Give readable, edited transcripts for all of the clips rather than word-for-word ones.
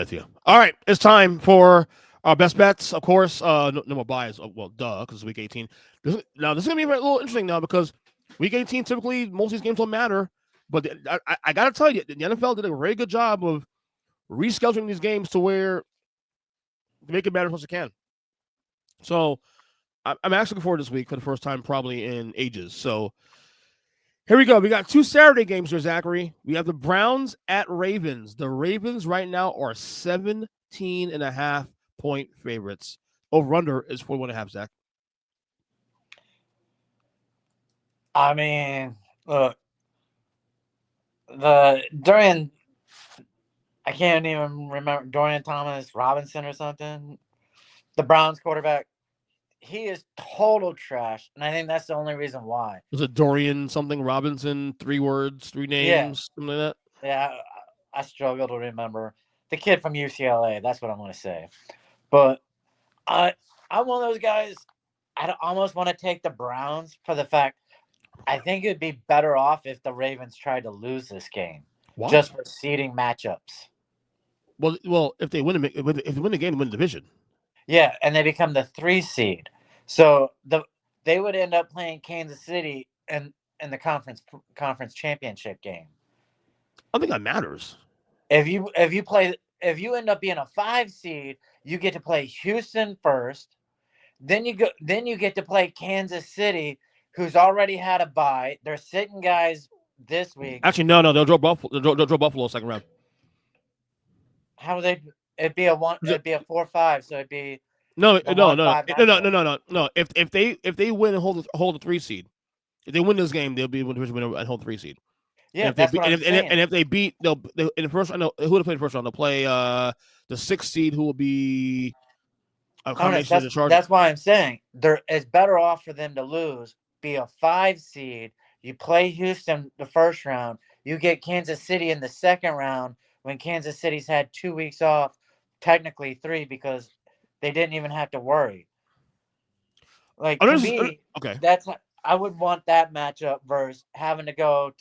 With you. All right, it's time for our best bets. Of course, no more buys. Well, duh, because it's week 18. Now, this is going to be a little interesting now because week 18, typically, most of these games don't matter. But I got to tell you, the NFL did a very good job of rescheduling these games to where to make it matter as much as it can. So I'm actually looking forward to this week for the first time probably in ages. So here we go. We got two Saturday games here, Zachary. We have the Browns at Ravens. The Ravens right now are 17.5-point favorites. Over under is 41.5, Zach. I mean, look, the Dorian, I can't even remember Dorian Thomas Robinson or something. The Browns quarterback, he is total trash, and I think that's the only reason why. Was it Dorian something Robinson? 3 words, three Yeah, names, something like that. yeah, I struggle to remember the kid from UCLA. That's what I'm going to say. But I, I'm one of those guys. Almost want to take the Browns for the fact I think it'd be better off if the Ravens tried to lose this game, Why? just for seeding matchups. Well, if they win, if they win the game, they win the division. Yeah, and they become the 3 seed. So they would end up playing Kansas City in the conference championship game. I don't think that matters. If you end up being a 5 seed, you get to play Houston first. Then you get to play Kansas City, who's already had a bye. They're sitting guys this week. Actually, no. They'll draw Buffalo. They'll draw Buffalo second round. How would they? It'd be a one. It'd be a 4-5. So it'd be No, the no, one no, five no, no, matchup. no, no, no, no. If they win and hold the 3 seed, if they win this game, they'll be able to win and hold 3 seed. And Yeah, if they that's beat, what I'm saying. and if they beat, they'll in the first round. Who will play in the first round? They'll play the 6 seed, who will be a Honest, combination of that's the Chargers. that's why I'm saying it's better off for them to lose, be a 5 seed. You play Houston the first round. You get Kansas City in the second round when Kansas City's had 2 weeks off, technically three because they didn't even have to worry. Like to me, Okay. that's I would want that matchup versus having to go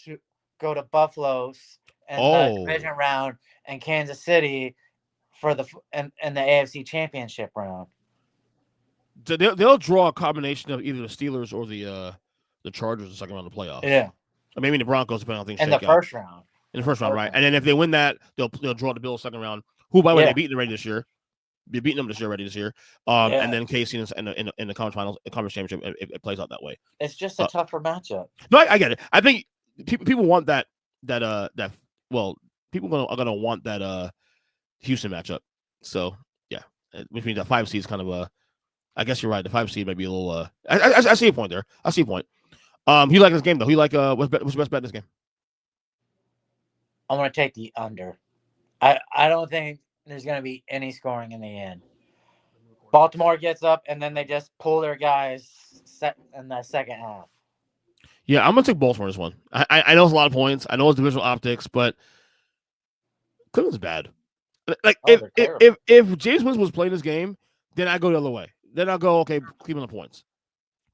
to Buffalo in the Oh, division round and Kansas City for in the AFC Championship round. so they'll draw a combination of either the Steelers or the Chargers in the second round of the playoffs. Yeah, Or maybe the Broncos, depending on how things in the shake out first round. in the In the first round, first right? round. And then if they win that, they'll draw the Bills second round. Who, by the way, they Yeah, beat already this year. They beaten them this year already this year. And yeah. then KC in the conference finals, conference championship, it plays out that way. It's just a Uh, tougher matchup. no, I get it. I think people want that well, people are gonna want that Houston matchup. So yeah, which means that 5 seed is kind of a. I guess you're right. The 5 seed might be a little. I see a point there. I see a point. Who you like this game though? Who you like? What's your best bet in this game? I'm gonna take the under. I don't think there's gonna be any scoring in the end. Baltimore gets up and then they just pull their guys set in the second half. Yeah, I'm gonna take Baltimore this one. I know it's a lot of points. I know it's divisional optics, but Cleveland's bad. Like Oh, they're terrible. if James Winston was playing this game, then I go the other way. Then I'll go okay, Cleveland points.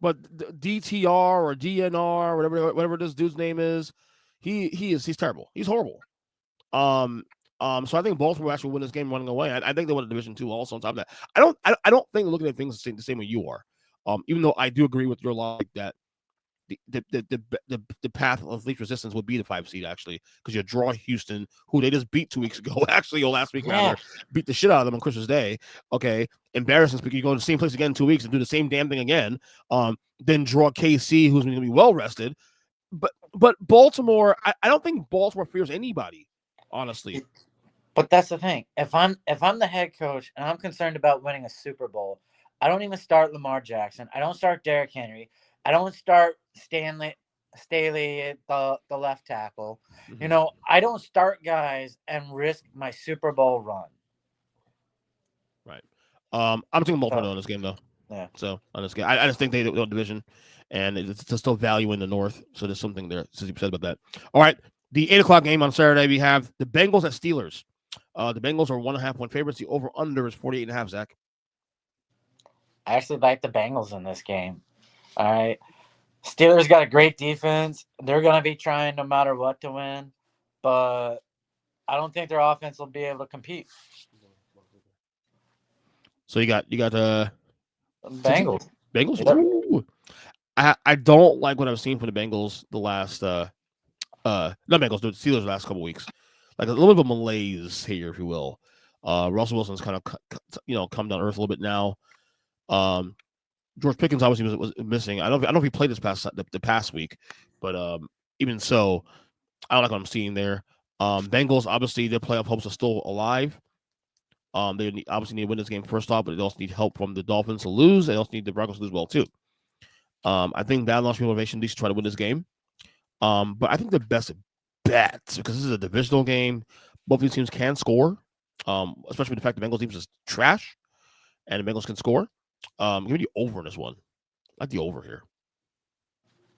But DTR or DNR, whatever this dude's name is, he's terrible. He's horrible. Um, so I think Baltimore actually win this game running away. I think they win the division too. Also on top of that, I don't think looking at things the same way you are. Even though I do agree with your logic that the path of least resistance would be the 5 seed actually because you draw Houston, who they just beat 2 weeks ago, actually or last week Yeah. rather, beat the shit out of them on Christmas Day. Okay, embarrassing because you go to the same place again in 2 weeks and do the same damn thing again. Then draw KC, who's going to be well rested. But Baltimore, I don't think Baltimore fears anybody, honestly. But that's the thing. If I'm the head coach and I'm concerned about winning a Super Bowl, I don't even start Lamar Jackson. I don't start Derrick Henry. I don't start Staley at the left tackle. Mm-hmm. I don't start guys and risk my Super Bowl run. Right. I'm taking Baltimore So on this game though. yeah. So on this game, I just think they don't division, and it's still value in the North. So there's something there. Since you said about that. All right, the 8 o'clock game on Saturday, we have the Bengals at Steelers. The Bengals are 1.5 point favorites. The over under is 48.5. Zach. I actually like the Bengals in this game. All right. Steelers got a great defense. They're going to be trying no matter what to win, but I don't think their offense will be able to compete. So you got Cincy Bengals. Bengals. Yep. Ooh. I don't like what I've seen from the Bengals the last not Bengals, the Steelers the last couple weeks. Like a little bit of a malaise here, if you will. Russell Wilson's kind of come down to earth a little bit now. Um, George Pickens obviously was missing. I don't know if he played this the past week, but even so, I don't like what I'm seeing there. Bengals obviously their playoff hopes are still alive. Obviously need to win this game first off, but they also need help from the Dolphins to lose. They also need the Broncos to lose well too. I think that launched motivation at least to try to win this game. But I think the best bet, because this is a divisional game, both these teams can score. Especially with the fact the Bengals team is trash and the Bengals can score. Give me the over in this one. I like the over here.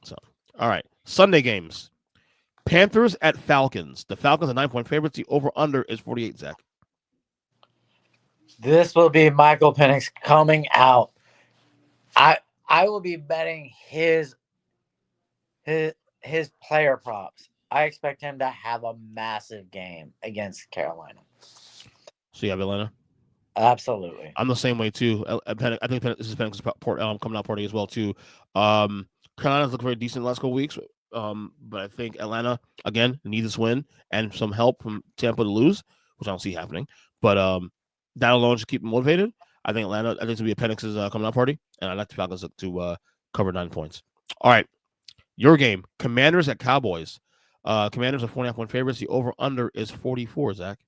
So, all right. Sunday games. Panthers at Falcons. The Falcons are 9-point favorites. The over under is 48, Zach. This will be Michael Penix coming out. I will be betting his player props. I expect him to have a massive game against Carolina. So you have Atlanta. Absolutely. I'm the same way too. I think this is Penix's coming out party as well too. Carolina's looked very decent the last couple weeks. But I think Atlanta again needs this win and some help from Tampa to lose, which I don't see happening. But that alone should keep them motivated. I think it's gonna be a Penix's coming out party, and I like the Falcons to cover 9 points. All right, your game: Commanders at Cowboys. Commanders are 4.5-point favorites. The over under is 44. Zach.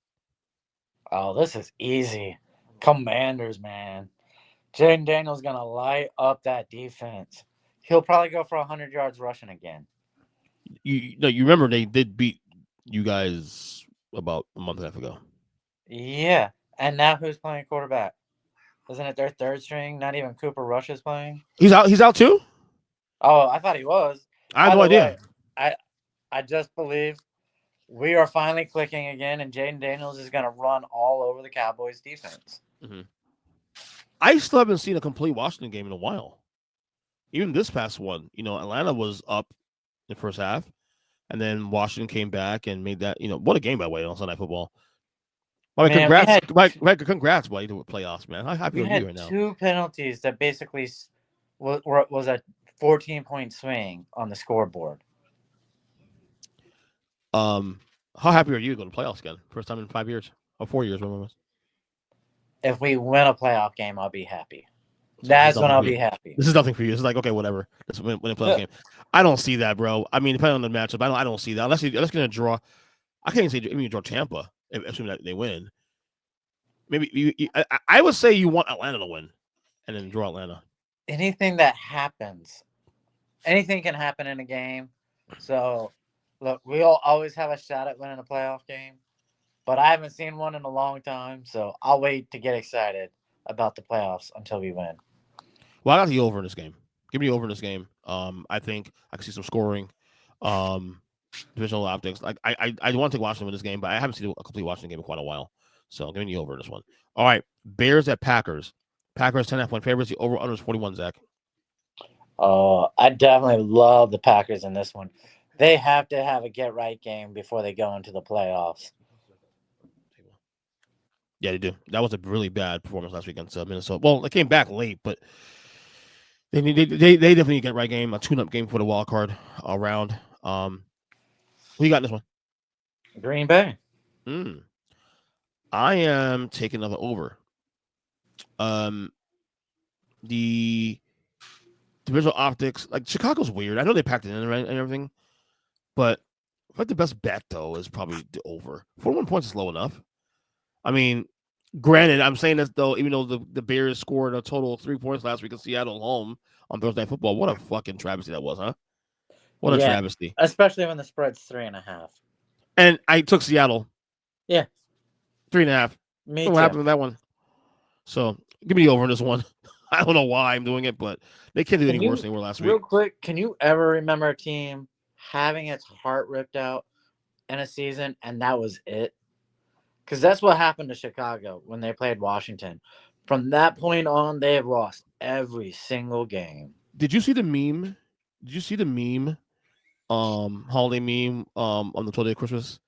Oh, this is easy. Commanders, man. Jaden Daniels gonna light up that defense. He'll probably go for 100 yards rushing again. You remember they did beat you guys about a month and a half ago. Yeah. And now who's playing quarterback? Isn't it their third string? Not even Cooper Rush is playing. He's out. He's out too. Oh, I thought he was. I had By no the idea. way, I just believe we are finally clicking again, and Jaden Daniels is gonna run all over the Cowboys defense. Mm-hmm. I still haven't seen a complete Washington game in a while. Even this past one, Atlanta was up in the first half, and then Washington came back and made that. What a game by the way on Sunday Night Football. Well, Man, congrats, buddy, to playoffs, man. How happy we are you had right now? two penalties that basically was a 14-point swing on the scoreboard. How happy are you to go to playoffs again? First time in 5 years or 4 years, whatever it was. If we win a playoff game, I'll be happy. So That's when I'll be happy. This is nothing for you. It's like, okay, whatever. Let's win a playoff game. I don't see that, bro. I mean, depending on the matchup, I don't see that. Unless you're going to draw. I can't even say even you draw Tampa, assuming that they win. Maybe I would say you want Atlanta to win, and then draw Atlanta. Anything that happens, anything can happen in a game. So, look, we'll always have a shot at winning a playoff game, but I haven't seen one in a long time. So I'll wait to get excited about the playoffs until we win. Well, I got the over in this game. Give me the over in this game. I think I can see some scoring. Divisional optics. Like I want to take Washington win this game, but I haven't seen a complete Washington game in quite a while. So give me the over in this one. All right, Bears at Packers. Packers 10.5-point favorites. The over under is 41. Zach. I definitely love the Packers in this one. They have to have a get right game before they go into the playoffs. Yeah, they do. That was a really bad performance last week against Minnesota. Well, they came back late, but they definitely get right game, a tune-up game for the wild card round. Who you got in this one? Green Bay. I am taking another over. The divisional optics, like Chicago's weird. I know they packed it in and everything, but I think the best bet though is probably the over. 41 points is low enough. I mean, granted, I'm saying this though, even though the Bears scored a total of 3 points last week in Seattle home on Thursday Night Football. What a fucking travesty that was, huh? What a travesty. Especially when the spread's 3.5. And I took Seattle. Yeah. 3.5. Me too. What happened with that one? So give me the over in this one. I don't know why I'm doing it, but they can't do any worse than they were last week. Real quick, can you ever remember a team having its heart ripped out in a season and that was it? Because that's what happened to Chicago when they played Washington. From that point on, they have lost every single game. Did you see the meme? Did you see the meme? Holiday meme on the 12th day of Christmas?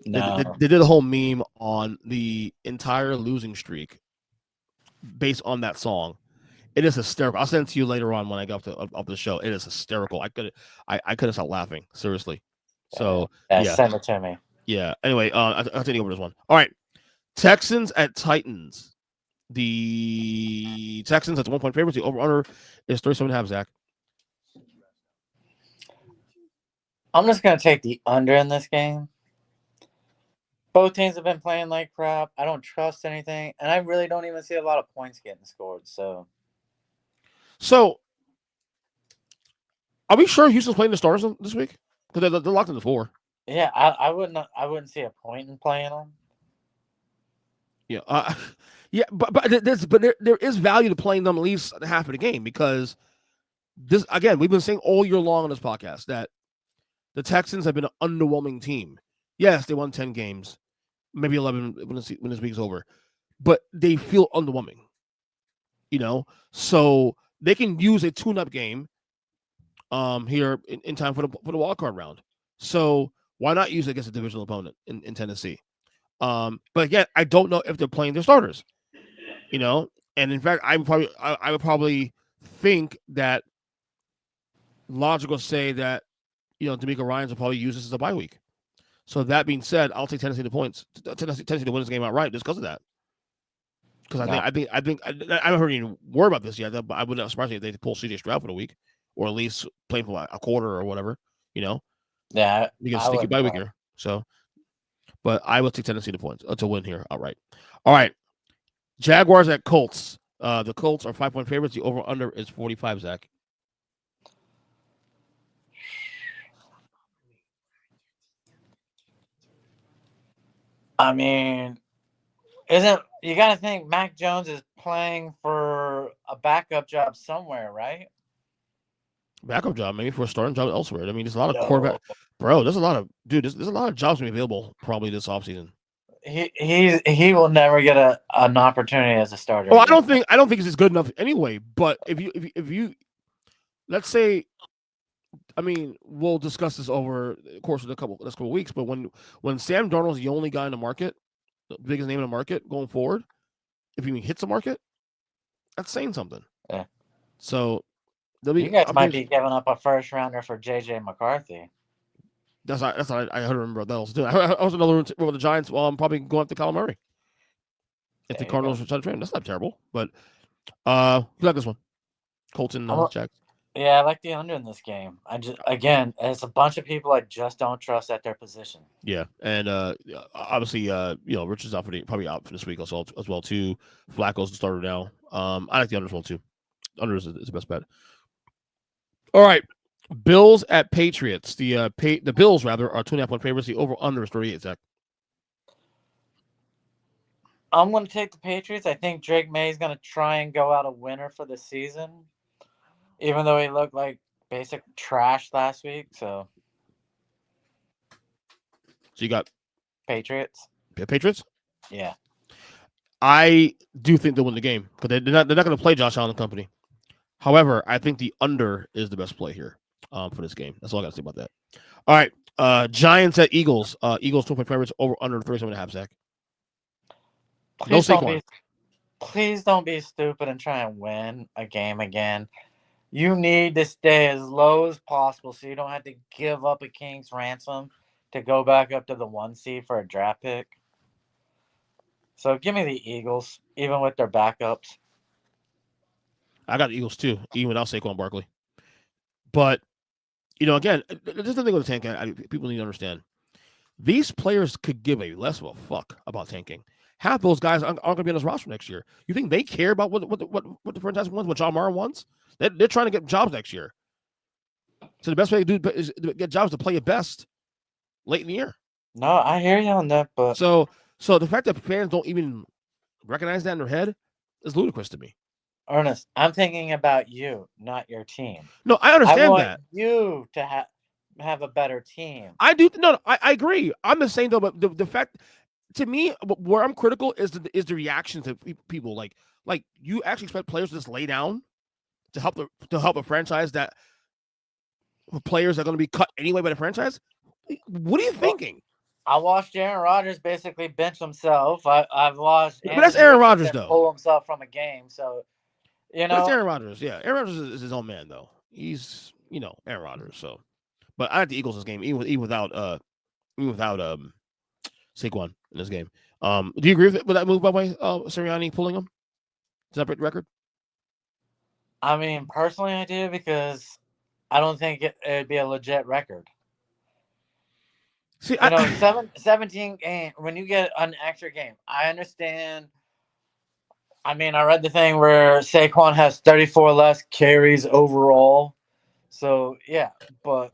No. They did a whole meme on the entire losing streak based on that song. It is hysterical. I'll send it to you later on when I get off the show. It is hysterical. I couldn't stop laughing seriously. So Yeah, yeah, send it to me. yeah. Anyway, I'll take you over this one. All right, Texans at Titans. The Texans at the 1 point favorites. The over under is 37.5. Zach. I'm just gonna take the under in this game. Both teams have been playing like crap. I don't trust anything, and I really don't even see a lot of points getting scored. So are we sure Houston's playing the starters this week? Because they're locked in the 4. yeah, I wouldn't see a point in playing them. Yeah, yeah, but there is value to playing them at least half of the game because this again we've been saying all year long on this podcast that the Texans have been an underwhelming team. Yes, they won 10 games, maybe 11 when this week's over, but they feel underwhelming. So they can use a tune-up game here in time for the wild card round. So why not use it against a divisional opponent in Tennessee? But again, I don't know if they're playing their starters. And in fact, I would probably think that logical say that D'Amico Ryans will probably use this as a bye week. So that being said, I'll take Tennessee to points. Tennessee to win this game outright just because of that. Because I haven't heard any word about this yet, but I would not surprise me if they pull CJ Stroud for the week, or at least play for a quarter or whatever. Yeah, because sticky bye week here. So, but I will take Tennessee to win here outright. All right, Jaguars at Colts. The Colts are 5 point favorites. The over under is 45. Zach. I mean, isn't you got to think Mac Jones is playing for a backup job somewhere, right? Backup job, maybe for a starting job elsewhere. I mean, there's a lot of No. quarterback. Bro, there's a lot of there's a lot of jobs going to be available probably this offseason. He will never get an opportunity as a starter. Well, I don't think it's good enough anyway. But if you let's say, I mean, we'll discuss this over the course of the couple of weeks. But when Sam Darnold's the only guy in the market, the biggest name in the market going forward, if he hits the market, that's saying something. Yeah. So you guys might be giving up a first rounder for JJ McCarthy. That's what I heard. Remember that also too. I was another with the Giants. Well, I'm probably going up to Kyler Murray if the Cardinals are trying to trade him. That's not terrible, but you like this one, Colton Jack. Yeah, I like the under in this game. Again, it's a bunch of people I just don't trust at their position. Yeah, and obviously, Richard's probably out for this week as well too. Flacco's the starter now. I like the under as well too. Under is the best bet. All right, Bills at Patriots. The Bills rather are 2.5 point favorites. The over under is 38. Zach. I'm going to take the Patriots. I think Drake May is going to try and go out a winner for the season, even though he looked like basic trash last week. So you got Patriots. Patriots. Yeah, I do think they'll win the game because they're not going to play Josh Allen and company. However, I think the under is the best play here for this game. That's all I got to say about that. All right, Giants at Eagles. Eagles 2 point favorites over under 37.5. Zach. Please don't be stupid and try and win a game again. You need to stay as low as possible so you don't have to give up a king's ransom to go back up to the 1 seed for a draft pick. So give me the Eagles, even with their backups. I got the Eagles too, even without Saquon Barkley. But again, there's nothing with the tank. People need to understand. These players could give a less of a fuck about tanking. Half those guys aren't going to be on this roster next year. You think they care about what the franchise wants, what John Mara wants? They're trying to get jobs next year. So the best way to do is to get jobs to play your best late in the year. No, I hear you on that, but so the fact that fans don't even recognize that in their head is ludicrous to me. Ernest, I'm thinking about you, not your team. No, I understand I want that. You to have a better team. I do. No, I agree. I'm just saying though, but the fact, to me, where I'm critical is the reaction to people. Like you actually expect players to just lay down to help a franchise that players are going to be cut anyway by the franchise. What are you thinking? I watched Aaron Rodgers basically bench himself. I've watched But that's Anthony Aaron Rodgers, Richardson though. pull himself from a game. So you But that's know, Aaron Rodgers. Yeah, Aaron Rodgers is his own man, though. He's Aaron Rodgers. So, but I like the Eagles this game, even without Saquon in this game. Do you agree with that move by the way? Sirianni pulling him? Does that break the record? I mean, personally, I do because I don't think it'd be a legit record. See, You know, 17 game when you get an extra game. I understand. I mean, I read the thing where Saquon has 34 less carries overall. So yeah, but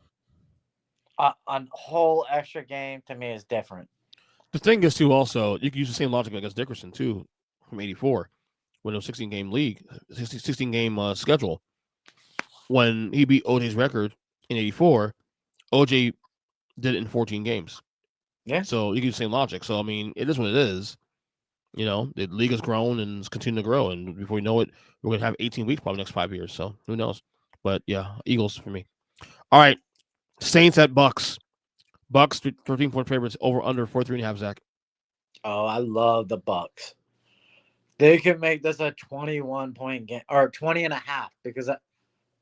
a whole extra game to me is different. the thing is too. Also, you can use the same logic against Dickerson too, from '84 when it was 16 game league, 16 game schedule. When he beat OJ's record in '84, OJ did it in 14 games. Yeah. So you can use the same logic. So I mean, it is what it is. The league has grown and it's continuing to grow, and before we know it, we're gonna have 18 weeks probably next 5 years. So who knows? But yeah, Eagles for me. All right, Saints at Bucks. Bucks 13-point favorites over under 43.5. Zach. Oh, I love the Bucks. They could make this a 21-point game or 20 and a half because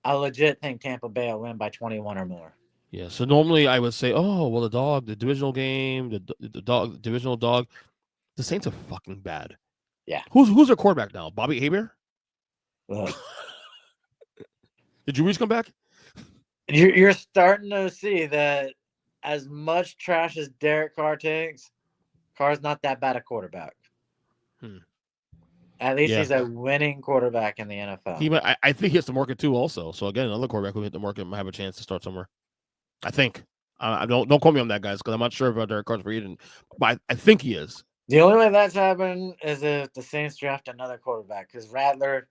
I legit think Tampa Bay will win by 21 or more. Yeah. So normally I would say, oh well, the divisional game, the dog, the divisional dog. The Saints are fucking bad. Yeah. Who's their quarterback now? Bobby Hebert? Ugh. Did Drew Brees come back? You're starting to see that as much trash as Derek Carr takes, Carr's not that bad a quarterback. At least Yeah. he's a winning quarterback in the NFL. I think he hits the market too. Also, so again, another quarterback who hit the market might have a chance to start somewhere. I think. I don't quote me on that, guys, because I'm not sure about Derek Carr's free agent, but I think he is. The only way that's happening is if the Saints draft another quarterback because Rattler,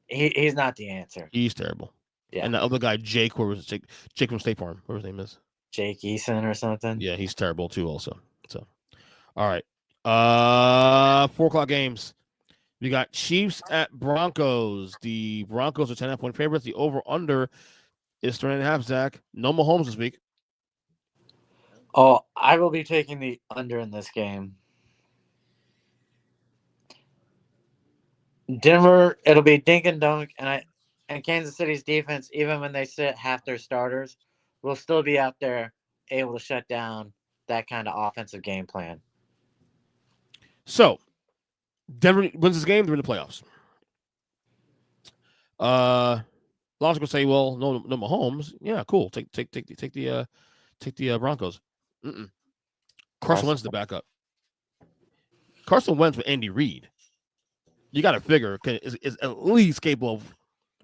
he's not the answer. He's terrible. Yeah. And the other guy, Jake, where was it? Jake from State Farm, whatever his name is. Jake Eason or something. Yeah, he's terrible too. Also, so all right. 4 o'clock games. We got Chiefs at Broncos. The Broncos are 10.5-point favorites. The over/under is 3.5. Zach, no Mahomes this week. Oh, I will be taking the under in this game. Denver, it'll be dink and dunk, and Kansas City's defense, even when they sit half their starters, will still be out there able to shut down that kind of offensive game plan. So, Denver wins this game, they're in the playoffs. Logic will say, well, no Mahomes. Yeah, cool. Take the Broncos. Carson Wentz the backup. Carson Wentz with Andy Reid. You got to figure is at least capable of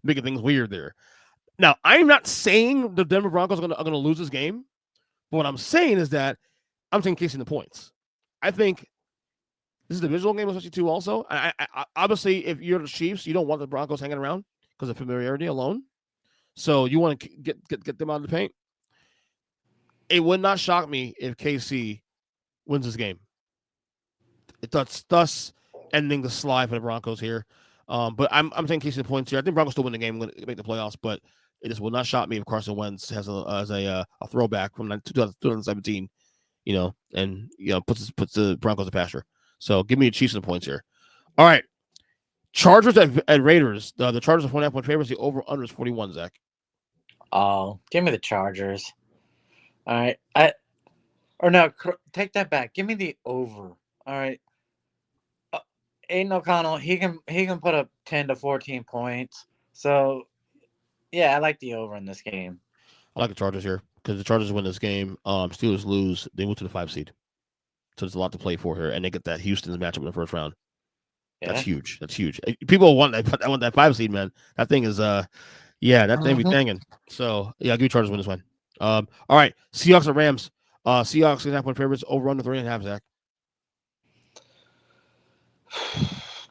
making things weird there. Now, I'm not saying the Denver Broncos are going to lose this game, but what I'm saying is that I'm taking Casey in the points. I think this is a divisional game, especially too. Also, I obviously, if you're the Chiefs, you don't want the Broncos hanging around because of familiarity alone. So you want to get them out of the paint. It would not shock me if KC wins this game. Thus ending the slide for the Broncos here. But I'm taking KC the points here. I think Broncos still win the game, make the playoffs, but it just will not shock me if Carson Wentz has a throwback from 2017, and puts the Broncos to pasture. So give me the Chiefs and the points here. All right, Chargers at Raiders. The Chargers are 4.5-point favorites. The over under is 41. Zach. Oh, give me the Chargers. All right, take that back. Give me the over. All right. Aiden O'Connell, he can put up 10 to 14 points. So, yeah, I like the over in this game. I like the Chargers here because the Chargers win this game. Steelers lose. They move to the 5 seed. So there's a lot to play for here, and they get that Houston's matchup in the first round. Yeah. That's huge. That's huge. People want that 5 seed, man. That thing is that thing be banging. So yeah, I'll give you Chargers win this one. All right, Seahawks and Rams. Seahawks 6.5-point favorites over under 3.5. Zach.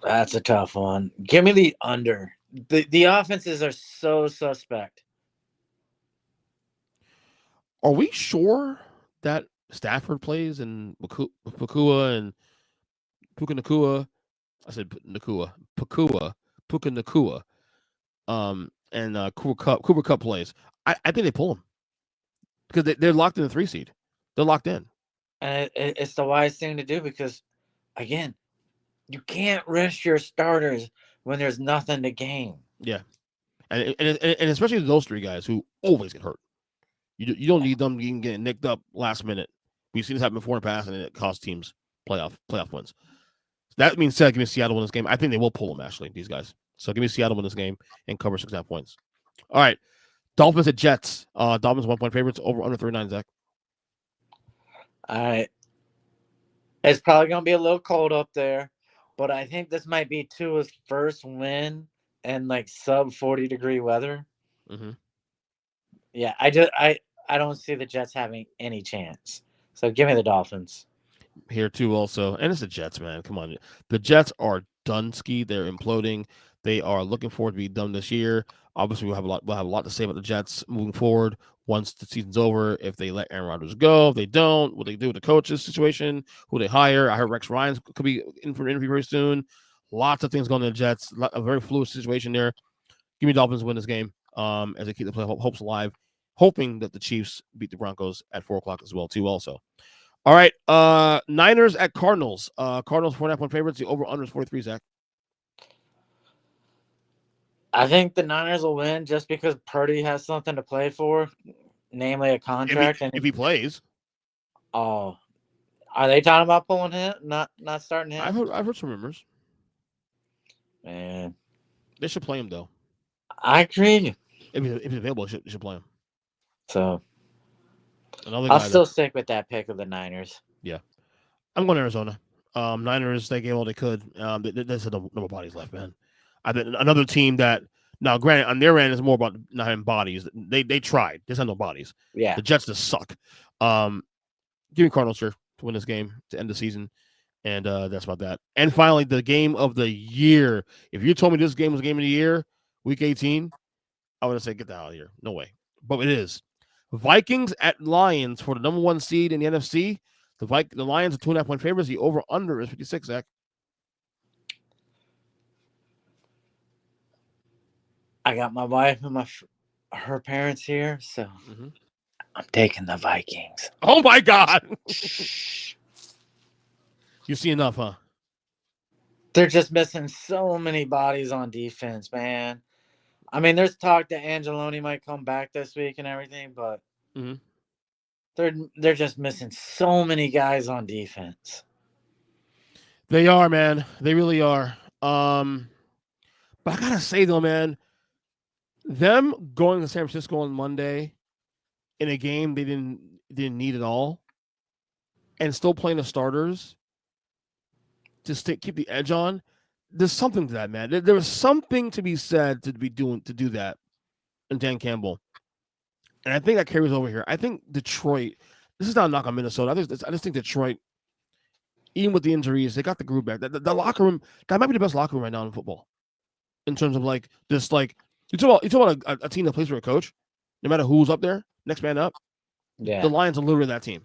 That's a tough one. Give me the under. The offenses are so suspect. Are we sure that Stafford plays and Pakua and Puka Nakua? I said Nakua. Puka Nakua. And Cooper Cup plays. I think they pull him because they're locked in the 3 seed. They're locked in. and it's the wise thing to do because, again, you can't rest your starters when there's nothing to gain. Yeah, and especially those three guys who always get hurt. You don't need them getting nicked up last minute. We've seen this happen before in the past, and it cost teams playoff wins. That being said, give me Seattle win this game. I think they will pull them, actually, these guys. So give me Seattle win this game and cover 6.5 points. All right. Dolphins at Jets. Dolphins 1 point favorites over under 39, Zach. All right. It's probably going to be a little cold up there, but I think this might be Tua's first win in like sub 40-degree weather. Mm-hmm. Yeah, I don't see the Jets having any chance. So give me the Dolphins. Here too, also, and it's the Jets, man. Come on, the Jets are done ski. They're imploding. They are looking forward to be done this year. Obviously, we'll have a lot to say about the Jets moving forward once the season's over. If they let Aaron Rodgers go, if they don't, what they do with the coaches situation, who they hire. I heard Rex Ryan could be in for an interview very soon. Lots of things going on in the Jets. A very fluid situation there. Give me Dolphins win this game as they keep the play hopes alive, hoping that the Chiefs beat the Broncos at 4:00 as well too. Also. All right, Niners at Cardinals. Cardinals 4.5 point favorites. The over under is 43. Zach. I think the Niners will win just because Purdy has something to play for, namely a contract. If he plays, are they talking about pulling him? Not starting him? I've heard some rumors. Man, They should play him though. I agree. If he's available, they should play him. So Another I'll guy still stick with that pick of the Niners. Yeah, I'm going to Arizona. Niners, they gave all they could. There's no more bodies left, man. I think another team that now, granted, on their end, it's more about not having bodies. They tried. There's no bodies. Yeah, the Jets just suck. Give me Cardinals here to win this game to end the season, and that's about that. And finally, the game of the year. If you told me this game was game of the year, Week 18, I would have said get that out of here. No way. But it is. Vikings at Lions for the number 1 seed in the NFC. The Lions are 2.5 point favorites. The over under is 56. Zach. I got my wife and her parents here, so I'm taking the Vikings. Oh my God! You see enough, huh? They're just missing so many bodies on defense, man. I mean, there's talk that Angeloni might come back this week and everything, but they're just missing so many guys on defense. They are, man. They really are. But I gotta say though, man, them going to San Francisco on Monday in a game they didn't need at all, and still playing the starters to keep the edge on. There's something to that, man. There was something to be said to do that, and Dan Campbell, and I think that carries over here. I think Detroit. This is not a knock on Minnesota. I just think Detroit, even with the injuries, they got the group back. The locker room, that might be the best locker room right now in football, in terms of like this. Like you talk about a team that plays for a coach, no matter who's up there, next man up. Yeah, the Lions are literally that team.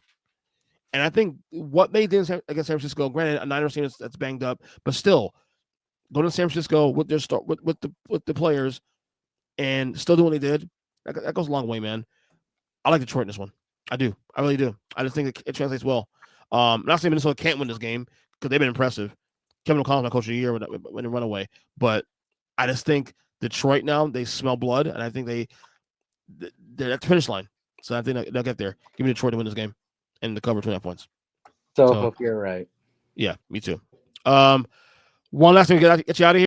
And I think what they did against San Francisco, granted, a Niners team that's banged up, but still, going to San Francisco with their with the players and still doing what they did, that goes a long way, man. I like Detroit in this one. I do. I really do. I just think it translates well. Not saying Minnesota can't win this game because they've been impressive. Kevin O'Connell's my coach of the year when they run away, but I just think Detroit now they smell blood, and I think they're at the finish line. So I think they'll get there. Give me Detroit to win this game and the cover 2.5 points. So hope you're right. Yeah, me too. One last thing to get you out of here.